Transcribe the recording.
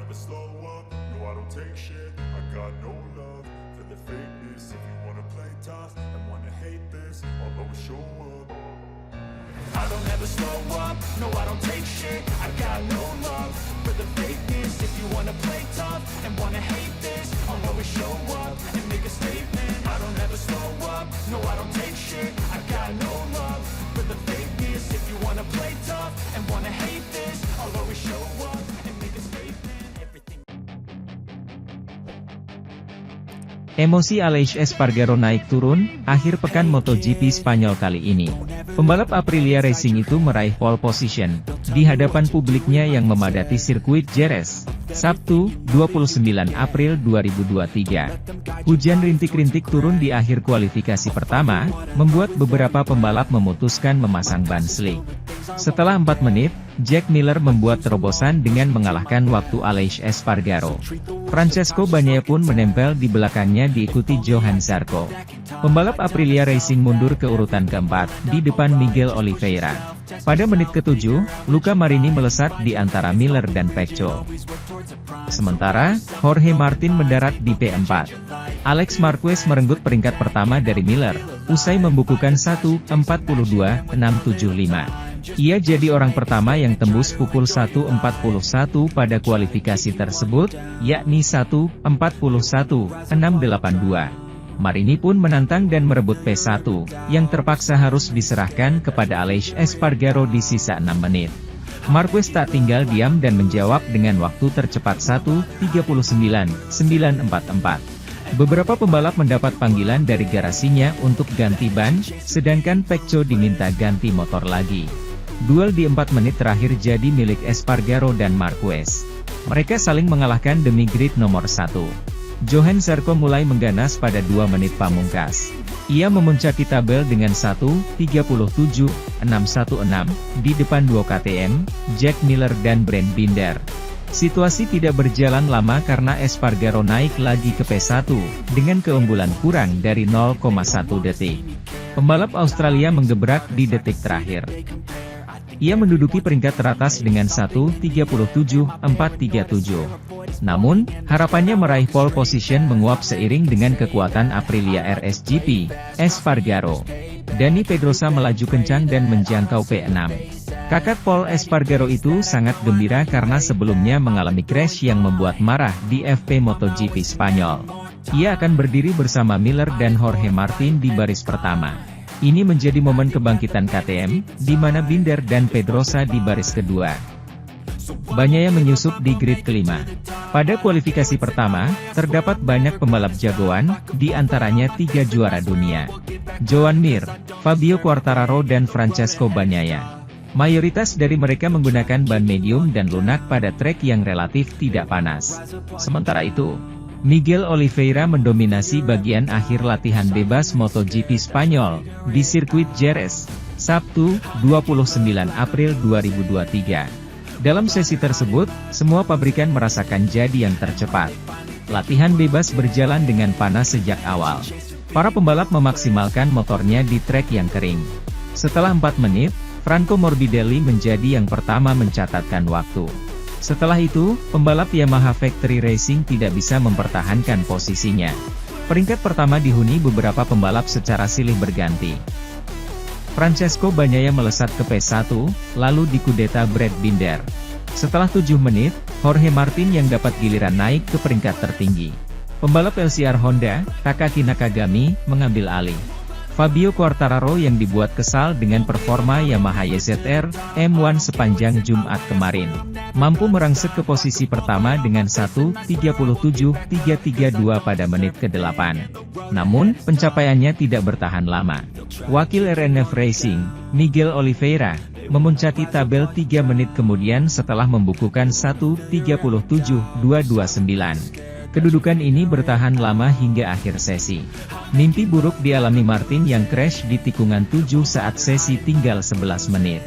never slow up, no I don't take shit. I got no love for the fakeness. If you wanna play tough and wanna hate this, I'll always show up. I don't ever slow up, no I don't take shit. I got no love for the fakeness. If you wanna play tough and wanna hate this, I'll always show up and make a statement. I don't ever slow up, no I don't take shit. I got no love for the fakeness. If you wanna play tough and wanna hate this, I'll always show up and make a statement. Everything. Emosi Aleix Espargaro naik turun, akhir pekan MotoGP Spanyol kali ini. Pembalap Aprilia Racing itu meraih pole position, di hadapan publiknya yang memadati sirkuit Jerez, Sabtu, 29 April 2023. Hujan rintik-rintik turun di akhir kualifikasi pertama, membuat beberapa pembalap memutuskan memasang ban slick. Setelah 4 menit, Jack Miller membuat terobosan dengan mengalahkan waktu Aleix Espargaro. Francesco Bagnaia pun menempel di belakangnya diikuti Johan Zarco. Pembalap Aprilia Racing mundur ke urutan keempat, di depan Miguel Oliveira. Pada menit ke-7, Luca Marini melesat di antara Miller dan Pecco. Sementara, Jorge Martin mendarat di P4. Alex Marquez merenggut peringkat pertama dari Miller, usai membukukan 1:42.675. Ia jadi orang pertama yang tembus pukul 1:41 pada kualifikasi tersebut, yakni 1:41.682. Marini pun menantang dan merebut P1, yang terpaksa harus diserahkan kepada Aleix Espargaro di sisa 6 menit. Marquez tak tinggal diam dan menjawab dengan waktu tercepat 1:39.944. Beberapa pembalap mendapat panggilan dari garasinya untuk ganti ban, sedangkan Pecco diminta ganti motor lagi. Duel di 4 menit terakhir jadi milik Espargaro dan Marquez. Mereka saling mengalahkan demi grid nomor 1. Johan Zarco mulai mengganas pada 2 menit pamungkas. Ia memuncaki tabel dengan 1:37.616, di depan 2 KTM, Jack Miller dan Brent Binder. Situasi tidak berjalan lama karena Espargaro naik lagi ke P1, dengan keunggulan kurang dari 0,1 detik. Pembalap Australia menggebrak di detik terakhir. Ia menduduki peringkat teratas dengan 1:37.437. Namun, harapannya meraih pole position menguap seiring dengan kekuatan Aprilia RSGP, Espargaro. Dani Pedrosa melaju kencang dan menjangkau P6. Kakak Paul Espargaro itu sangat gembira karena sebelumnya mengalami crash yang membuat marah di FP MotoGP Spanyol. Ia akan berdiri bersama Miller dan Jorge Martin di baris pertama. Ini menjadi momen kebangkitan KTM, di mana Binder dan Pedrosa di baris kedua. Bagnaia menyusup di grid kelima. Pada kualifikasi pertama, terdapat banyak pembalap jagoan, di antaranya 3 juara dunia. Joan Mir, Fabio Quartararo dan Francesco Bagnaia. Mayoritas dari mereka menggunakan ban medium dan lunak pada trek yang relatif tidak panas. Sementara itu, Miguel Oliveira mendominasi bagian akhir latihan bebas MotoGP Spanyol, di sirkuit Jerez, Sabtu, 29 April 2023. Dalam sesi tersebut, semua pabrikan merasakan jadi yang tercepat. Latihan bebas berjalan dengan panas sejak awal. Para pembalap memaksimalkan motornya di trek yang kering. Setelah 4 menit, Franco Morbidelli menjadi yang pertama mencatatkan waktu. Setelah itu, pembalap Yamaha Factory Racing tidak bisa mempertahankan posisinya. Peringkat pertama dihuni beberapa pembalap secara silih berganti. Francesco Bagnaia melesat ke P1, lalu dikudeta Brent Binder. Setelah 7 menit, Jorge Martin yang dapat giliran naik ke peringkat tertinggi. Pembalap LCR Honda, Takaki Nakagami, mengambil alih. Fabio Quartararo yang dibuat kesal dengan performa Yamaha YZR M1 sepanjang Jumat kemarin, mampu merangsek ke posisi pertama dengan 1:37.332 pada menit ke-8. Namun, pencapaiannya tidak bertahan lama. Wakil RNF Racing, Miguel Oliveira, memuncaki tabel 3 menit kemudian setelah membukukan 1:37.229. Kedudukan ini bertahan lama hingga akhir sesi. Mimpi buruk dialami Martin yang crash di tikungan 7 saat sesi tinggal 11 menit.